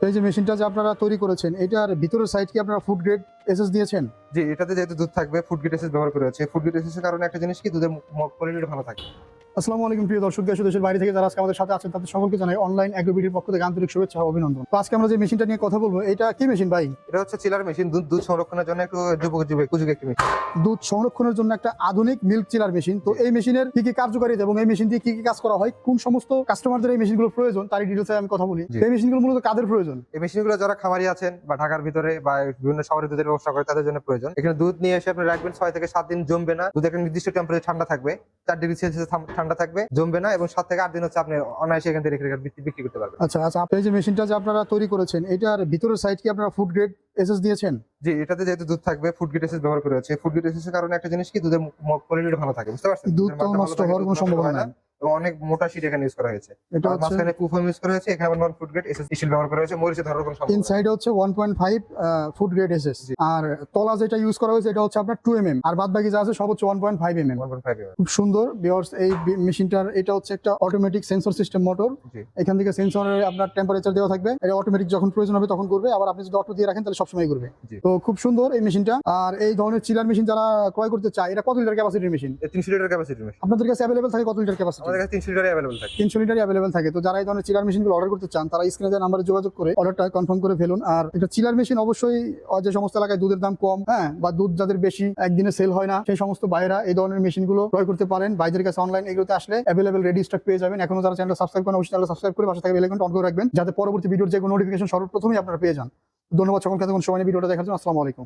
এই যে মেশিনটা যে আপনারা তৈরি করেছেন, এটার ভিতরের সাইড কি আপনারা ফুড গ্রেড এসএস দিয়েছেন? জি, এটাতে যেহেতু দুধ থাকবে ফুড গ্রেড এসএস ব্যবহার করা হয়েছে। ফুড গ্রেড এসএস এর কারণে একটা জিনিস কি দুধের কোয়ালিটি ভালো থাকে। আসসালামু আলাইকুম প্রিয় দর্শক, দেশ ও দেশের বাইরে থেকে যারা আজকে আমাদের সাথে আছেন তাদের সকলকে জানাই অনলাইন অ্যাগ্রোবিডির পক্ষ থেকে আন্তরিক শুভেচ্ছা ও অভিনন্দন। তো আজকে আমরা যে মেশিনটা নিয়ে কথা বলবো, এটা কি মেশিন ভাই? এটা হচ্ছে চিলার মেশিন, দুধ সংরক্ষণের জন্য একটু উপযোগী একটি মেশিন। দুধ সংরক্ষণের জন্য একটা আধুনিক মিল্ক চিলার মেশিন। তো এই মেশিনের কি কি কার্যকারিতা এবং এই মেশিন দিয়ে কি কি কাজ করা হয়, কোন সমস্ত কাস্টমারদের এই মেশিনগুলো প্রয়োজন, তারই ডিটেলসে আমি কথা বলি। জি। তো এই মেশিনগুলো মূলত কাদের প্রয়োজন? এই মেশিনগুলো যারা খামারি আছেন বা ঢাকার ভিতরে বা বিভিন্ন শহরে দুধের ব্যবসা করে তাদের জন্য প্রয়োজন। এখানে দুধ নিয়ে এসে আপনি রাখবেন 6 থেকে 7 দিন, জমবে না। দুধ একটা নির্দিষ্ট টেম্পারেচার ঠান্ডা থাকবে, 4 ডিগ্রি সেলসিয়াস ঠান্ডা থাকবে, জমবে না, এবং 7 থেকে 8 দিন হচ্ছে আপনি অনায়াসে এখান থেকে রেখে বিক্রি করতে পারবেন। আচ্ছা, আপনি এই যে মেশিনটা যে আপনারা তৈরি করেছেন, এটার ভিতরের সাইড কি আপনারা ফুড গ্রেড এসএস দিয়েছেন? জি, এটাতে যেহেতু দুধ থাকবে ফুড গ্রেড এসএস ব্যবহার করা হয়েছে। ফুড গ্রেড এসএস এর কারণে একটা জিনিস কি দুধের কোয়ালিটি ভালো থাকে, বুঝতে পারছেন? দুধ তো দুধের মানটা নষ্ট ভালো থাকে, হওয়ার দুধ কোনো নষ্ট সম্ভাবনা হয় না। নাই। এবং অনেক মোটা শীট এখানে ইউজ করা হয়েছে। এটা আর হচ্ছে মাঝখানে কুফাম ইউজ করা হয়েছে, এখানে নন ফুড গ্রেড এসএস স্টিল ব্যবহার করা হয়েছে। মরিচে ধরার কোনো সম্ভাবনা নেই। ইনসাইডে হচ্ছে 1.5 ফুড গ্রেড এসএস, জি। আর তলা যেটা ইউজ করা হয়েছে এটা হচ্ছে আপনার 2 mm, আর বাদ বাকি যা আছে সব হচ্ছে 1.5 mm। 1.5 mm। খুব সুন্দর ভিউয়ার্স। এই মেশিনটার এটা হচ্ছে একটা অটোমেটিক সেন্সর সিস্টেম মোটর। জি। এখান থেকে সেন্সরে আপনার টেম্পারেচার দেওয়া থাকবে, এটা অটোমেটিক যখন প্রয়োজন হবে তখন করবে, আবার আপনি যদি অটো দিয়ে রাখেন তাহলে সবসময় করবে। জি। তো খুব সুন্দর এই মেশিনটা। আর এই ধরনের চিলার মেশিন যারা ক্রয় করতে চায়, এটা কত লিটার ক্যাপাসিটির মেশিন? 300 লিটার ক্যাপাসিটির মেশিন। আপনাদের কাছে অ্যাভেলেবেল থাকে? কত লিটার ক্যাপাসিটি? আমাদের কাছে 300 লিটারই अवेलेबल থাকে। 300 লিটারই অ্যাভেলেবেল থাকে। তো যারা এই ধরনের চিলার মেশিনগুলো অর্ডার করতে চান তারা স্ক্রিনে দেওয়া নাম্বারে যোগাযোগ করে অর্ডারটা কনফার্ম করে ফেলুন। আর একটা চিলার মেশিন অবশ্যই যে সমস্ত এলাকায় দুধের দাম কম, বা দুধ যাদের বেশি একদিনে সেল হয় না, সেই সমস্ত ভাইয়েরা এই ধরনের মেশিনগুলো ক্রয় করতে পারেন। ভাইদের কাছে অনলাইন এগুলোতে আসলে অ্যাভেলেবেল রেডি স্টক পেয়ে যাবেন। এখনো যারা চ্যানেল সাবস্ক্রাইব করেন অবশ্যই চ্যানেল সাবস্ক্রাইব করে পাশে থাকা বেল আইকনটা অন করে রাখবেন, যাতে পরবর্তী ভিডিওর যে কোনো নোটিফিকেশন সর্বপ্রথমেই আপনারা পেয়ে যান। ধন্যবাদ সকলকে এতক্ষণ সময় নিয়ে ভিডিওটা দেখার জন্য। আসসালামু আলাইকুম।